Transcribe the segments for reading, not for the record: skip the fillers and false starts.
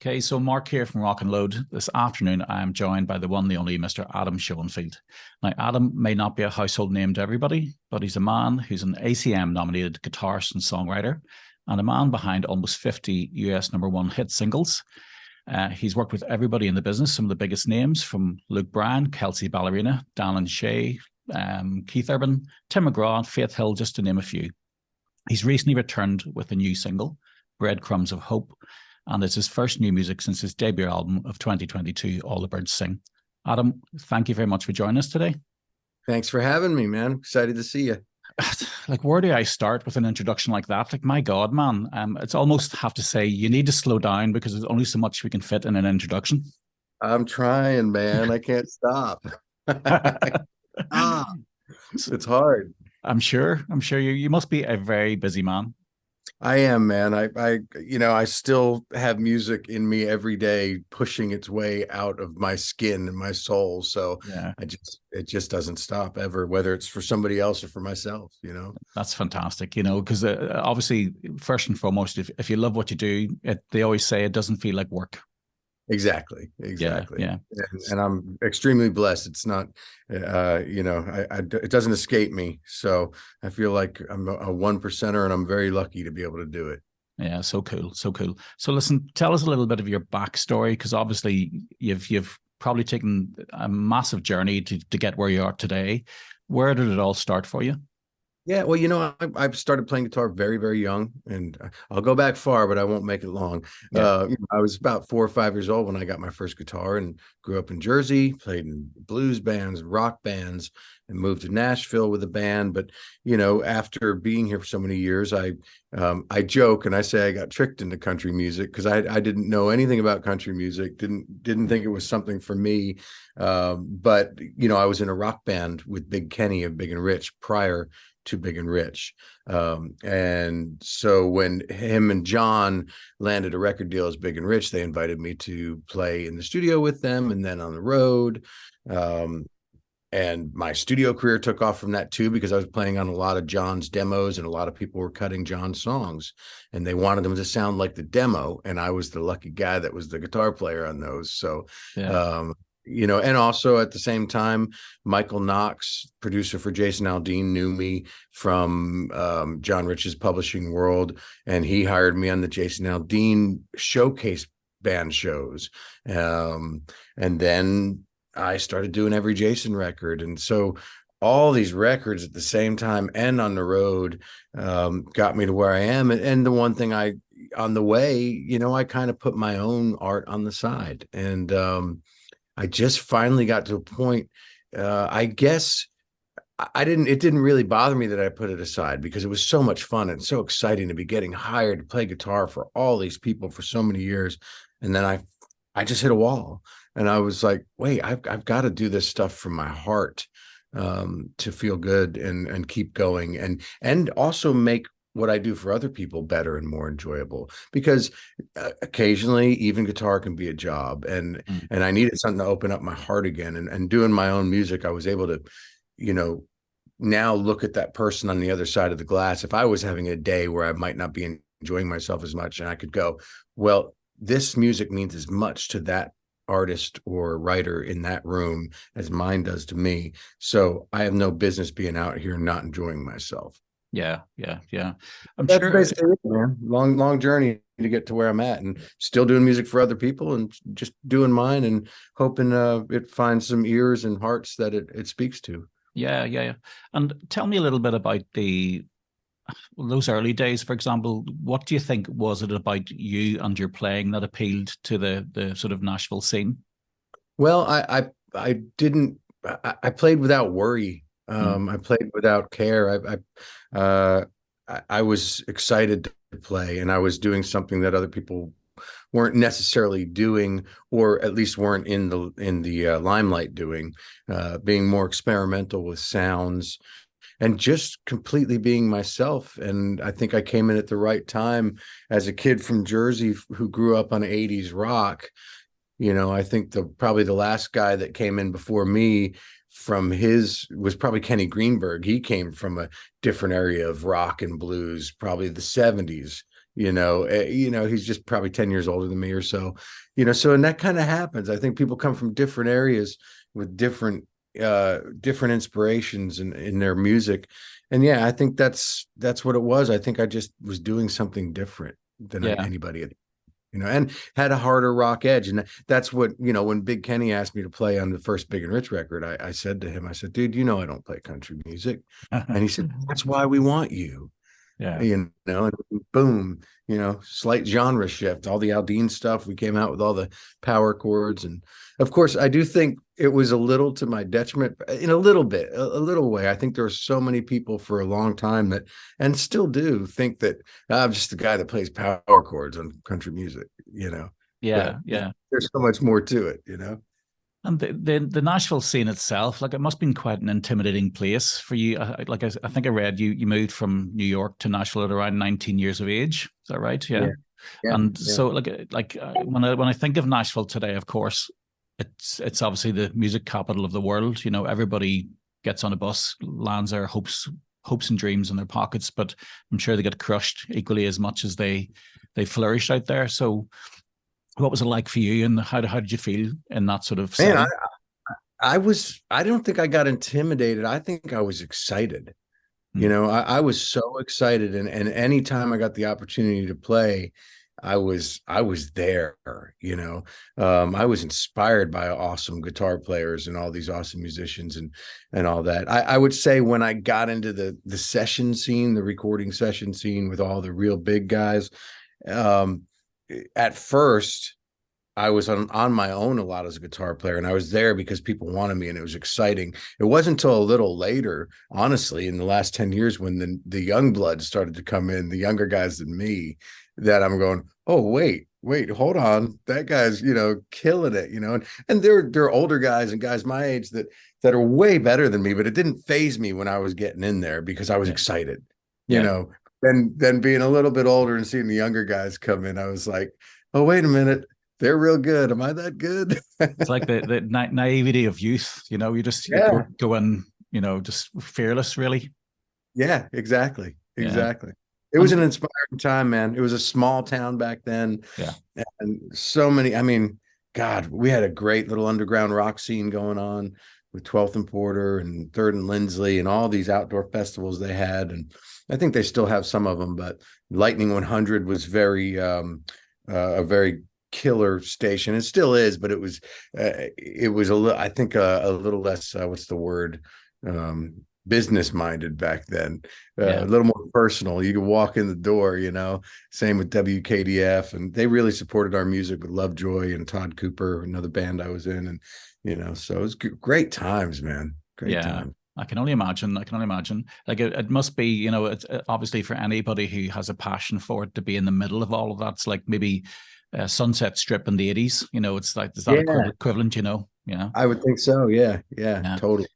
Okay, so Mark here from Rock and Load. This afternoon, I am joined by the one, the only Mr. Adam Shoenfeld. Now, Adam may not be a household name to everybody, but he's a man who's an ACM-nominated guitarist and songwriter, and a man behind almost 50 US #1 hit singles. He's worked with everybody in the business, some of the biggest names from Luke Bryan, Kelsey Ballerina, Dan and Shay, Keith Urban, Tim McGraw, and Faith Hill, just to name a few. He's recently returned with a new single, Breadcrumbs of Hope, and it's his first new music since his debut album of 2022, All the Birds Sing. Adam, thank you very much for joining us today. Thanks for having me, man. Excited to see you. Like, where do I start with an introduction like that? Like, my God, man, it's almost have to say you need to slow down because there's only so much we can fit in an introduction. I'm trying, man. I can't stop. It's hard. I'm sure you must be a very busy man. I am, man. I still have music in me every day, pushing its way out of my skin and my soul. So yeah, it just doesn't stop ever, whether it's for somebody else or for myself, That's fantastic, because obviously, first and foremost, if you love what you do, they always say it doesn't feel like work. Exactly. Yeah. And I'm extremely blessed. It's not, it doesn't escape me. So I feel like I'm a 1%er, and I'm very lucky to be able to do it. Yeah, so cool. So listen, tell us a little bit of your backstory, because obviously you've probably taken a massive journey to get where you are today. Where did it all start for you? Yeah, well, I started playing guitar very, very young, and I'll go back far, but I won't make it long. Yeah. I was about 4 or 5 years old when I got my first guitar, and grew up in Jersey, played in blues bands and rock bands, and moved to Nashville with a band. But after being here for so many years, I joke and I say I got tricked into country music because I didn't know anything about country music, didn't think it was something for me. But I was in a rock band with Big Kenny of Big and Rich prior to Big and Rich. And so when him and John landed a record deal as Big and Rich, they invited me to play in the studio with them and then on the road. And my studio career took off from that too, because I was playing on a lot of John's demos, and a lot of people were cutting John's songs and they wanted them to sound like the demo. And I was the lucky guy that was the guitar player on those. So, yeah. And also at the same time, Michael Knox, producer for Jason Aldean, knew me from John Rich's publishing world, and he hired me on the Jason Aldean showcase band shows. And then I started doing every Jason record. And so all these records at the same time and on the road got me to where I am. And the one thing on the way, I kind of put my own art on the side. And I just finally got to a point, I guess it didn't really bother me that I put it aside, because it was so much fun and so exciting to be getting hired to play guitar for all these people for so many years. And then I just hit a wall, and I was like, wait, I've got to do this stuff from my heart to feel good and keep going, and also make what I do for other people better and more enjoyable, because occasionally even guitar can be a job, and I needed something to open up my heart again. And doing my own music, I was able to, now look at that person on the other side of the glass. If I was having a day where I might not be enjoying myself as much, and I could go, well, this music means as much to that artist or writer in that room as mine does to me. So I have no business being out here not enjoying myself. Yeah. That's sure basically it, man. Long journey to get to where I'm at, and still doing music for other people and just doing mine, and hoping it finds some ears and hearts that it speaks to. Yeah. And tell me a little bit about those early days, for example. What do you think was it about you and your playing that appealed to the sort of Nashville scene? Well, I played without worry. I played without care. I was excited to play, and I was doing something that other people weren't necessarily doing, or at least weren't in the limelight doing, being more experimental with sounds and just completely being myself. And I think I came in at the right time as a kid from Jersey who grew up on 80s rock. I think probably the last guy that came in before me was probably Kenny Greenberg. He came from a different area of rock and blues, probably the 70s. he's just probably 10 years older than me or so, so, and that kind of happens. I think people come from different areas with different inspirations in their music. And yeah, I think that's what it was. I think I just was doing something different than anybody, and had a harder rock edge. And that's what, when Big Kenny asked me to play on the first Big and Rich record, I said to him, I said, dude, I don't play country music. And he said, that's why we want you. Yeah. And boom, slight genre shift, all the Aldean stuff. We came out with all the power chords. And of course, I do think it was a little to my detriment in a little way. I think there are so many people for a long time that, and still do, think that I'm just the guy that plays power chords on country music, Yeah. But there's so much more to it, And the Nashville scene itself, like, it must have been quite an intimidating place for you. I think I read you moved from New York to Nashville at around 19 years of age. Is that right? Yeah. And so when I think of Nashville today, of course, it's obviously the music capital of the world. Everybody gets on a bus, lands there, hopes and dreams in their pockets, but I'm sure they get crushed equally as much as they flourish out there. So what was it like for you, and how did you feel in that sort of setting? Man, I don't think I got intimidated. I think I was excited. I was so excited. And anytime I got the opportunity to play, I was there, I was inspired by awesome guitar players and all these awesome musicians and all that. I would say when I got into the session scene, the recording session scene with all the real big guys, at first I was on my own a lot as a guitar player, and I was there because people wanted me, and it was exciting. It wasn't until a little later, honestly, in the last 10 years, when the young blood started to come in, the younger guys than me, that I'm going, oh, wait, hold on. That guy's, killing it, and they're older guys and guys my age that are way better than me, but it didn't phase me when I was getting in there because I was excited, Then being a little bit older and seeing the younger guys come in, I was like, oh, wait a minute. They're real good. Am I that good? It's like the naivety of youth, you just go in, just fearless, really. Yeah, exactly. It was an inspiring time, man. It was a small town back then. Yeah. And so many, God, we had a great little underground rock scene going on with 12th and Porter and 3rd and Lindsley and all these outdoor festivals they had. And I think they still have some of them, but Lightning 100 was a very killer station. It still is, but it was a little, I think, a little less, what's the word? Business minded back then, a little more personal. You could walk in the door, same with WKDF, and they really supported our music with Lovejoy and Todd Cooper, another band I was in. And, so it was great times, man. Great times. I can only imagine. Like, it must be, it's obviously for anybody who has a passion for it to be in the middle of all of that. It's like maybe Sunset Strip in the 80s, it's like, is that equivalent, Yeah. I would think so. Yeah, totally.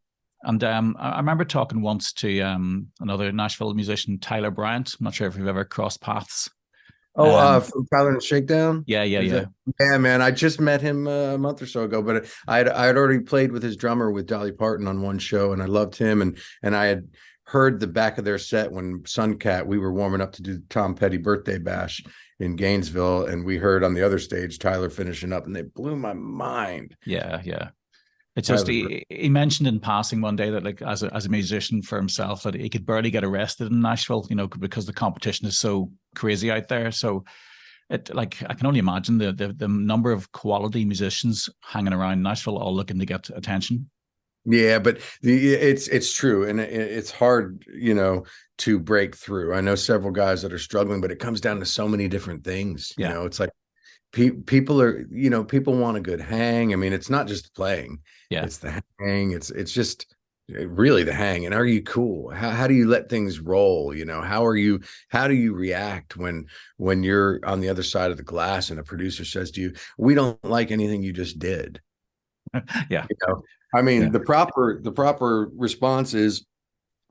And I remember talking once to another Nashville musician, Tyler Bryant. I'm not sure if you've ever crossed paths. From Tyler and Shakedown. Yeah. Yeah, man. I just met him a month or so ago, but I had already played with his drummer with Dolly Parton on one show, and I loved him. And I had heard the back of their set when Suncat, we were warming up to do Tom Petty birthday bash in Gainesville, and we heard on the other stage Tyler finishing up, and they blew my mind. Yeah. It's just he mentioned in passing one day that, like, as a musician for himself, that he could barely get arrested in Nashville, because the competition is so crazy out there. So I can only imagine the number of quality musicians hanging around Nashville, all looking to get attention. Yeah, but it's true, and it's hard, to break through. I know several guys that are struggling, but it comes down to so many different things. It's like people are, people want a good hang. It's not just playing. Yeah, it's the hang. It's just really the hang. And are you cool? How do you let things roll? How do you react when you're on the other side of the glass and a producer says to you, we don't like anything you just did? Yeah. The proper response is,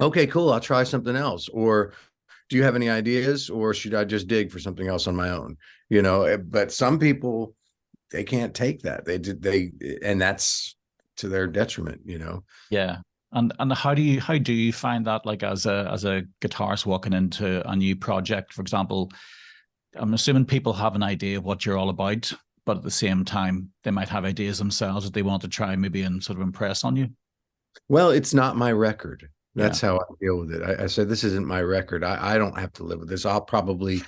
okay, cool, I'll try something else. Or do you have any ideas, or should I just dig for something else on my own? But some people, they can't take that. And that's to their detriment, Yeah. And how do you find that, like, as a guitarist walking into a new project, for example, I'm assuming people have an idea of what you're all about, but at the same time, they might have ideas themselves that they want to try maybe and sort of impress on you. Well, it's not my record. Yeah. That's how I deal with it. I said, this isn't my record. I don't have to live with this. I'll probably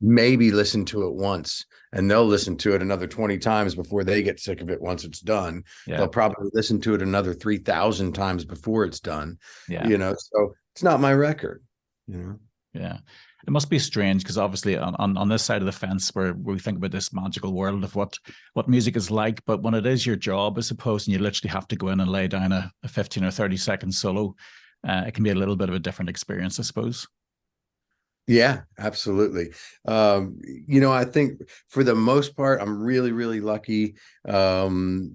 maybe listen to it once, and they'll listen to it another 20 times before they get sick of it once it's done. Yeah. They'll probably listen to it another 3,000 times before it's done. Yeah. So it's not my record, Yeah. It must be strange because obviously on this side of the fence where we think about this magical world of what music is like, but when it is your job, I suppose, and you literally have to go in and lay down a 15 or 30-second solo, it can be a little bit of a different experience, I suppose. Yeah, absolutely. I think for the most part, I'm really, really lucky, to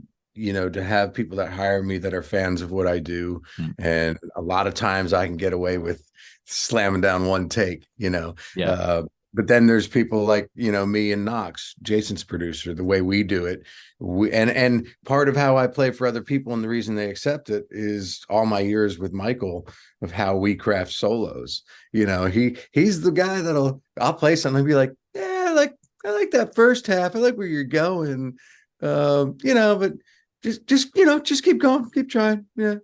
have people that hire me that are fans of what I do. And a lot of times I can get away with slamming down one take, Yeah. But then there's people like, me and Knox, Jason's producer, the way we do it. And part of how I play for other people and the reason they accept it is all my years with Michael of how we craft solos. He's the guy I'll play something and be like, yeah, I like that first half. I like where you're going. But just keep going, keep trying. Yeah.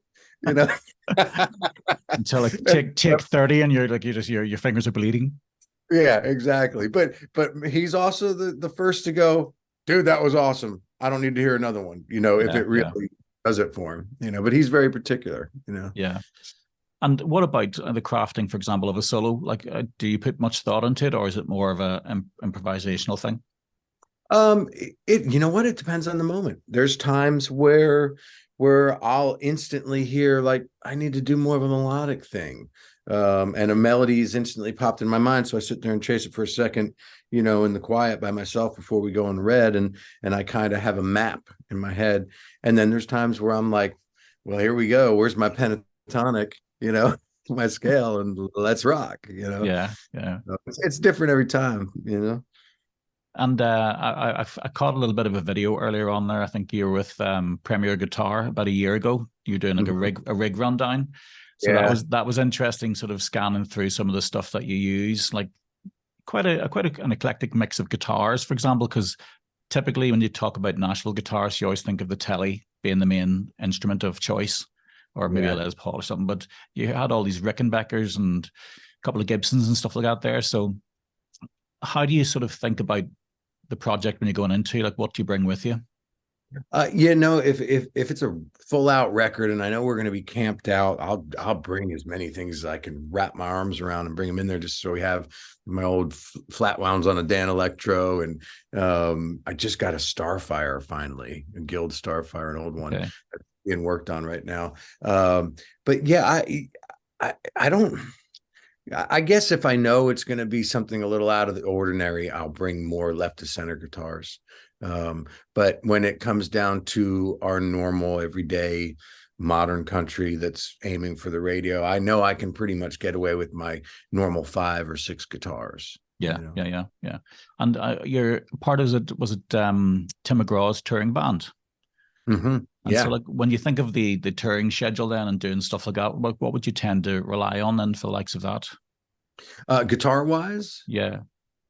Until like take 30 and you're like, your fingers are bleeding. Yeah, exactly. But he's also the first to go, dude, that was awesome. I don't need to hear another one, if it really does it for him, but he's very particular, Yeah. And what about the crafting, for example, of a solo? Like, do you put much thought into it, or is it more of a improvisational thing? It depends on the moment. There's times where I'll instantly hear like I need to do more of a melodic thing. And a melody is instantly popped in my mind. So I sit there and chase it for a second, in the quiet by myself before we go in red. And I kind of have a map in my head. And then there's times where I'm like, well, here we go. Where's my pentatonic, my scale, and let's rock, Yeah. Yeah. It's different every time, And I caught a little bit of a video earlier on there. I think you were with Premier Guitar about a year ago. You were doing like a rig rundown. So that was interesting, sort of scanning through some of the stuff that you use, like quite an eclectic mix of guitars, for example, because typically when you talk about Nashville guitars, you always think of the telly being the main instrument of choice, or maybe a Les Paul or something. But you had all these Rickenbackers and a couple of Gibsons and stuff like that there. So how do you sort of think about the project when you're going into, like, what do you bring with you? If it's a full out record and I know we're going to be camped out, I'll bring as many things as I can wrap my arms around and bring them in there, just so we have my old flat wounds on a Dan Electro. And I just got a Starfire finally, a Guild Starfire, an old one that's being worked on right now. But yeah, I don't. I guess if I know it's going to be something a little out of the ordinary, I'll bring more left to center guitars. But when it comes down to our normal, everyday, modern country that's aiming for the radio, I know I can pretty much get away with my normal 5 or 6 guitars. Yeah. And you're part of it, was it Tim McGraw's touring band? Mm-hmm. Yeah. So, like, when you think of the touring schedule then and doing stuff like that, what would you tend to rely on then for the likes of that? Guitar wise? Yeah.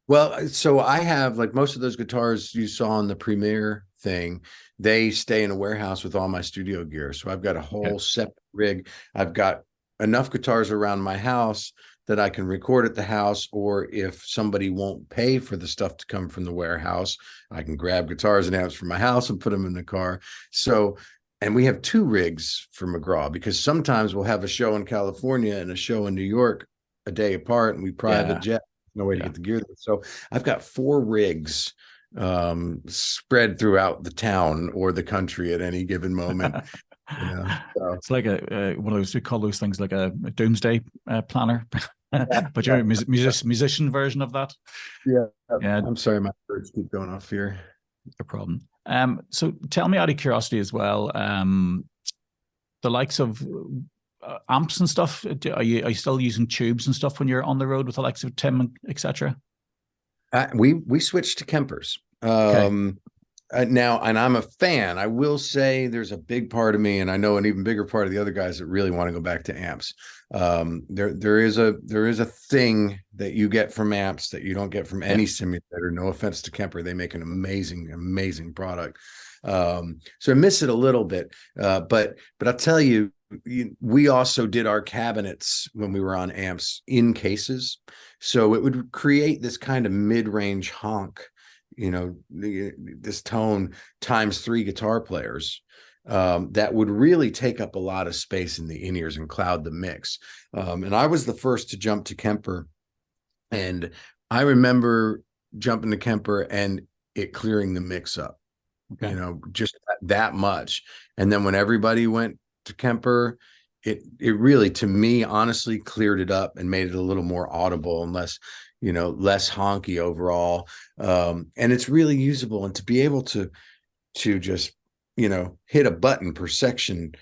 Well, so I have, like, most of those guitars you saw on the Premiere thing, they stay in a warehouse with all my studio gear. So I've got a whole separate rig. I've got enough guitars around my house that I can record at the house, or if somebody won't pay for the stuff to come from the warehouse, I can grab guitars and amps from my house and put them in the car. So, and we have 2 rigs for McGraw, because sometimes we'll have a show in California and a show in New York a day apart, and we private jet, no way to get the gear there. So I've got 4 rigs spread throughout the town or the country at any given moment. So. It's like one of those, we call those things like a doomsday planner, but you're a musician version of that. Yeah. I'm sorry, my words keep going off here. No problem. So tell me, out of curiosity as well, the likes of amps and stuff. Are you still using tubes and stuff when you're on the road with the likes of Tim, etc.? We switched to Kempers. Now, and I'm a fan. I will say there's a big part of me, and I know an even bigger part of the other guys that really want to go back to amps. There is a thing that you get from amps that you don't get from any simulator. No offense to Kemper, they make an amazing product. So I miss it a little bit, but I'll tell you, we also did our cabinets when we were on amps in cases, so it would create this kind of mid-range honk, this tone times 3 guitar players, that would really take up a lot of space in the in-ears and cloud the mix. And I was the first to jump to Kemper, and I remember jumping to Kemper and it clearing the mix up, just that much. And then when everybody went to Kemper, it really, to me, honestly, cleared it up and made it a little more audible and less honky overall. And it's really usable. And to be able to just, hit a button per section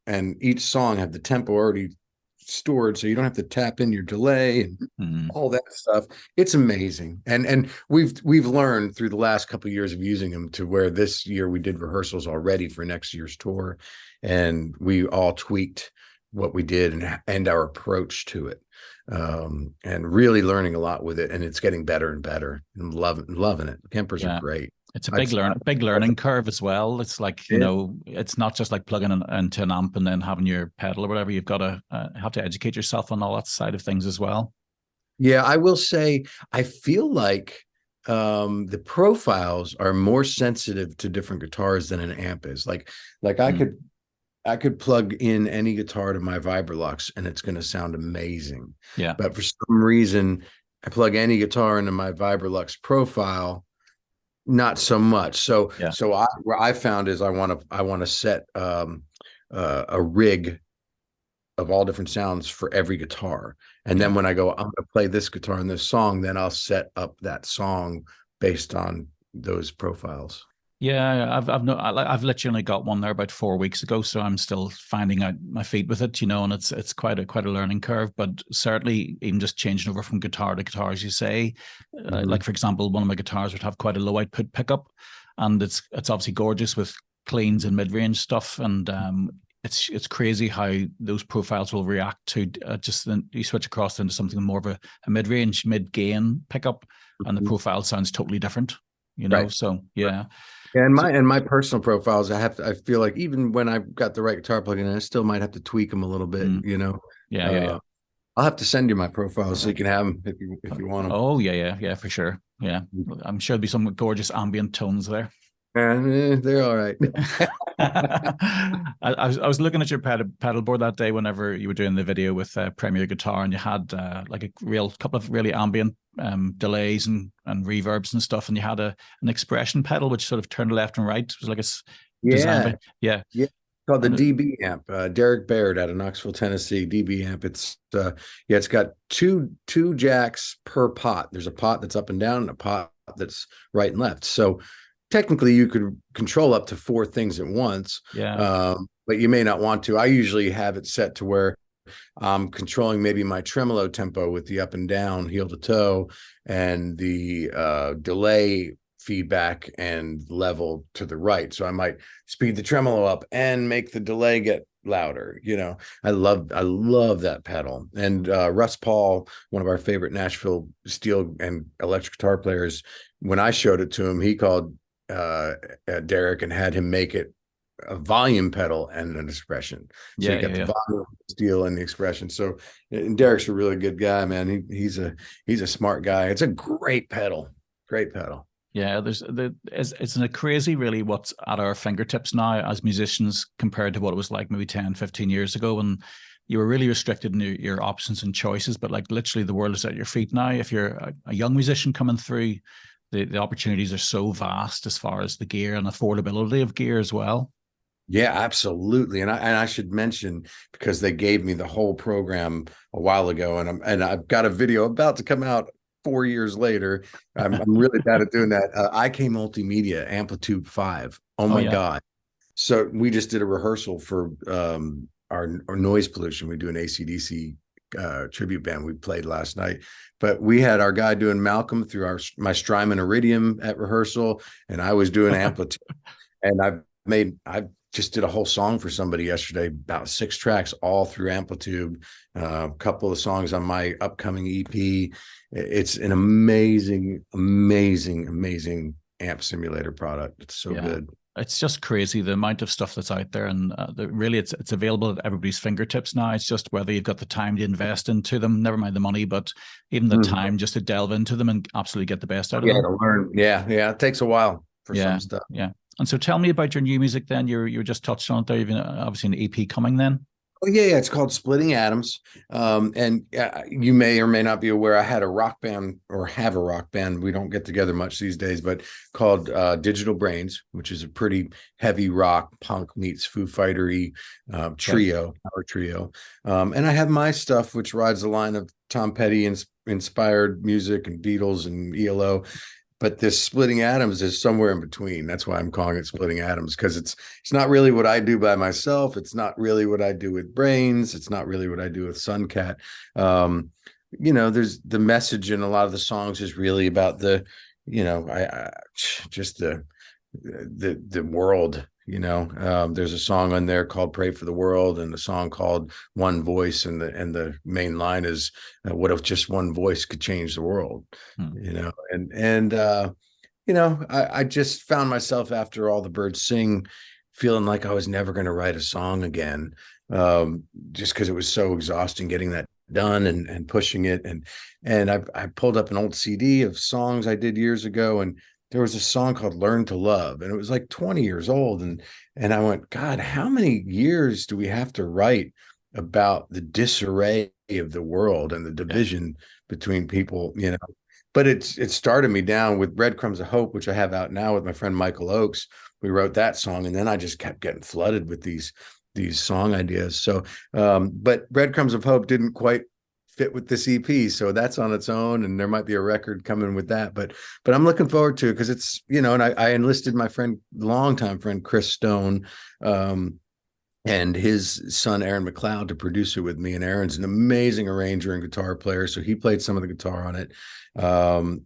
and each song have the tempo already stored, so you don't have to tap in your delay and all that stuff. It's amazing. And we've learned through the last couple of years of using them to where this year we did rehearsals already for next year's tour, and we all tweaked what we did and our approach to it, and really learning a lot with it, and it's getting better and better, and loving it. Kempers are great. It's a big learning curve as well. It's like, it's not just like plugging into an amp and then having your pedal or whatever. You've got to have to educate yourself on all that side of things as well. Yeah, I will say, I feel like the profiles are more sensitive to different guitars than an amp is. Like I could plug in any guitar to my Vibrolux and it's going to sound amazing. Yeah. But for some reason, I plug any guitar into my Vibrolux profile, not so much. So where I found is I want to set a rig of all different sounds for every guitar, and then when I go, I'm going to play this guitar in this song, then I'll set up that song based on those profiles. Yeah, I've literally only got one there about 4 weeks ago, so I'm still finding out my feet with it, and it's quite a learning curve. But certainly, even just changing over from guitar to guitar, as you say, like for example, one of my guitars would have quite a low output pickup, and it's obviously gorgeous with cleans and mid range stuff, and it's crazy how those profiles will react to just then you switch across into something more of a mid range, mid gain pickup, and the profile sounds totally different. Right. So yeah. And my personal profiles, I feel like even when I've got the right guitar plug in, I still might have to tweak them a little bit, Yeah. I'll have to send you my profiles so you can have them if you want them. Oh yeah, for sure. Yeah, I'm sure there'll be some gorgeous ambient tones there. They're all right. I was looking at your pedal board that day whenever you were doing the video with Premier Guitar, and you had like a couple of really ambient delays and reverbs and stuff, and you had an expression pedal which sort of turned left and right. It was like yeah, called the DB amp. Derek Baird out of Knoxville, Tennessee. DB amp. It's it's got two jacks per pot. There's a pot that's up and down and a pot that's right and left. So technically you could control up to 4 things at once. But you may not want to. I usually have it set to where I'm controlling maybe my tremolo tempo with the up and down, heel to toe, and the delay feedback and level to the right. So I might speed the tremolo up and make the delay get louder. I love that pedal. And Russ Paul, one of our favorite Nashville steel and electric guitar players, when I showed it to him, he called Derek and had him make it a volume pedal and an expression. So you got the volume, steel, and the expression. So, and Derek's a really good guy, man. He's a smart guy. It's a great pedal. Yeah, it's a crazy really what's at our fingertips now as musicians compared to what it was like maybe 10, 15 years ago when you were really restricted in your options and choices. But like literally the world is at your feet now. If you're a young musician coming through, the opportunities are so vast as far as the gear and affordability of gear as well. Yeah, absolutely. And I should mention, because they gave me the whole program a while ago, and I've got a video about to come out 4 years later. I'm really bad at doing that. IK Multimedia Amplitude 5. Oh my God. So we just did a rehearsal for our noise pollution. We do an AC/DC tribute band we played last night, but we had our guy doing Malcolm through my Strymon Iridium at rehearsal, and I was doing Amplitude. And I've just did a whole song for somebody yesterday, about 6 tracks, all through Amplitude. A couple of songs on my upcoming EP. It's an amazing, amazing, amazing amp simulator product. It's so good. It's just crazy the amount of stuff that's out there, and really it's available at everybody's fingertips now. It's just whether you've got the time to invest into them, never mind the money, but even the time just to delve into them and absolutely get the best out of them. To learn. Yeah, it takes a while for some stuff. Yeah. And so tell me about your new music then. You were just touched on it there. You've obviously an EP coming then. Oh, yeah. It's called Splitting Atoms. And you may or may not be aware, I had a rock band, or have a rock band. We don't get together much these days, but called Digital Brains, which is a pretty heavy rock, punk meets Foo Fighter-y trio, power trio. And I have my stuff, which rides the line of Tom Petty inspired music and Beatles and ELO. But this Splitting Atoms is somewhere in between. That's why I'm calling it Splitting Atoms, because it's not really what I do by myself. It's not really what I do with Brains. It's not really what I do with Suncat. There's the message in a lot of the songs is really about the, just the world. There's a song on there called Pray for the World, and a song called One Voice, and the main line is what if just one voice could change the world. I just found myself, after All the Birds Sing, feeling like I was never going to write a song again, just because it was so exhausting getting that done and pushing it. And I pulled up an old CD of songs I did years ago, and there was a song called Learn to Love, and it was like 20 years old. And I went, God, how many years do we have to write about the disarray of the world and the division between people, But it started me down with Breadcrumbs of Hope, which I have out now with my friend Michael Oakes. We wrote that song, and then I just kept getting flooded with these song ideas. So, but Breadcrumbs of Hope didn't quite fit with this EP, so that's on its own, and there might be a record coming with that, but I'm looking forward to it, because it's, and I enlisted my longtime friend Chris Stone, and his son Aaron McLeod to produce it with me. And Aaron's an amazing arranger and guitar player, so he played some of the guitar on it,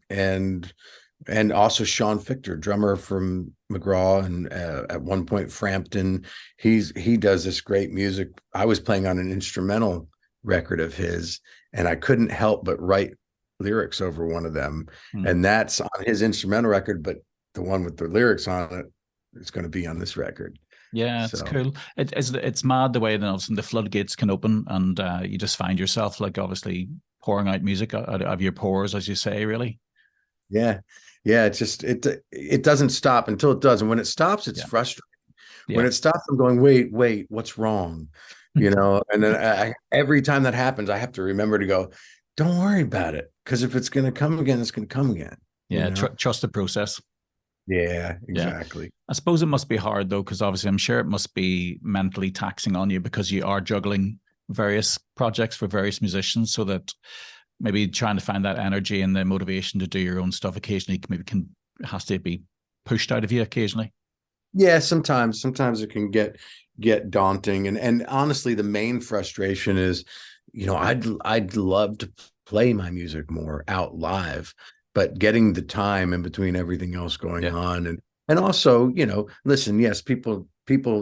and also Sean Fichter, drummer from McGraw, and at one point Frampton. He does this great music. I was playing on an instrumental record of his, and I couldn't help but write lyrics over one of them. And that's on his instrumental record, but the one with the lyrics on it is going to be on this record. Yeah, it's cool. It's mad the way that all of a sudden the floodgates can open, and you just find yourself, like, obviously pouring out music out of your pores, as you say, really. Yeah. It's just, it doesn't stop until it does. And when it stops, it's frustrating. When it stops, I'm going, wait, what's wrong? And then every time that happens, I have to remember to go, don't worry about it, because if it's going to come again, it's going to come again. Yeah, trust the process. Yeah, exactly. Yeah. I suppose it must be hard, though, because obviously I'm sure it must be mentally taxing on you, because you are juggling various projects for various musicians, so that maybe trying to find that energy and the motivation to do your own stuff occasionally has to be pushed out of you occasionally. Yeah, sometimes it can get daunting, and honestly, the main frustration is, I'd love to play my music more out live, but getting the time in between everything else going on, and also, listen, yes, people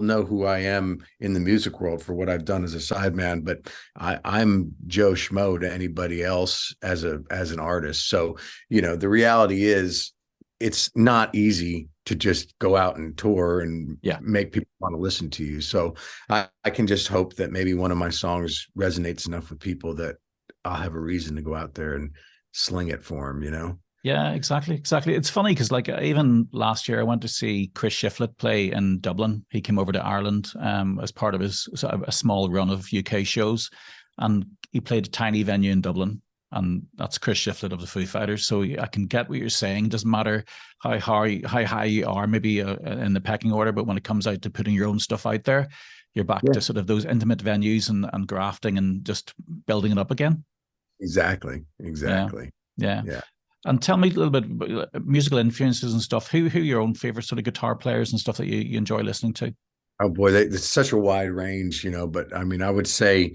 know who I am in the music world for what I've done as a sideman, but I'm Joe Schmo to anybody else as an artist. So, the reality is, it's not easy to just go out and tour and make people want to listen to you. So I can just hope that maybe one of my songs resonates enough with people that I'll have a reason to go out there and sling it for them, Yeah, exactly. It's funny because, like, even last year I went to see Chris Shiflett play in Dublin. He came over to Ireland as part of a small run of UK shows, and he played a tiny venue in Dublin. And that's Chris Shiflett of the Foo Fighters. So I can get what you're saying. It doesn't matter how high you are, maybe in the pecking order, but when it comes out to putting your own stuff out there, you're back to sort of those intimate venues and grafting and just building it up again. Exactly. Yeah. And tell me a little bit about musical influences and stuff. Who are your own favorite sort of guitar players and stuff that you enjoy listening to? Oh boy, it's such a wide range, but I mean, I would say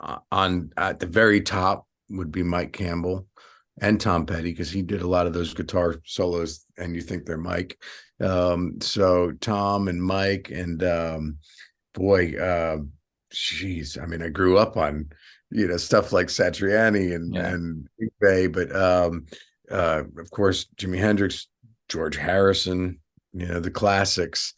at the very top would be Mike Campbell and Tom Petty, because he did a lot of those guitar solos and you think they're Mike. So Tom and Mike and boy, geez, I mean, I grew up on, stuff like Satriani and Big Bay, but of course, Jimi Hendrix, George Harrison, the classics.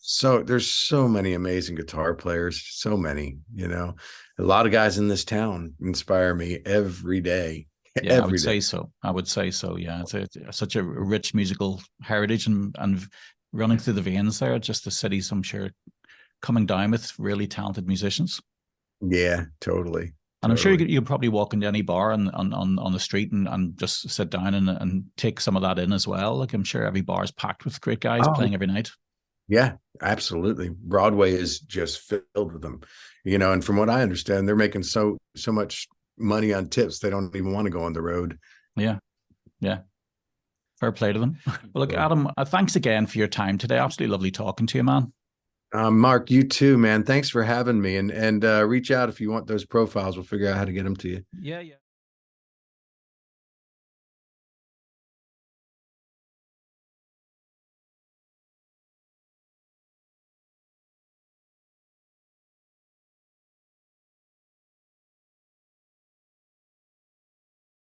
So there's so many amazing guitar players, so many, a lot of guys in this town inspire me every day. Yeah, I would say so. I would say so. Yeah, it's such a rich musical heritage and running through the veins there. Just the cities, I'm sure, coming down with really talented musicians. Yeah, totally. And I'm sure you could probably walk into any bar on the street and just sit down and take some of that in as well. Like I'm sure every bar is packed with great guys playing every night. Yeah, absolutely. Broadway is just filled with them, and from what I understand, they're making so much money on tips they don't even want to go on the road. Yeah. Fair play to them. Well, look, Adam, thanks again for your time today. Absolutely lovely talking to you, man. Mark, you too, man. Thanks for having me, and reach out if you want those profiles. We'll figure out how to get them to you. Yeah.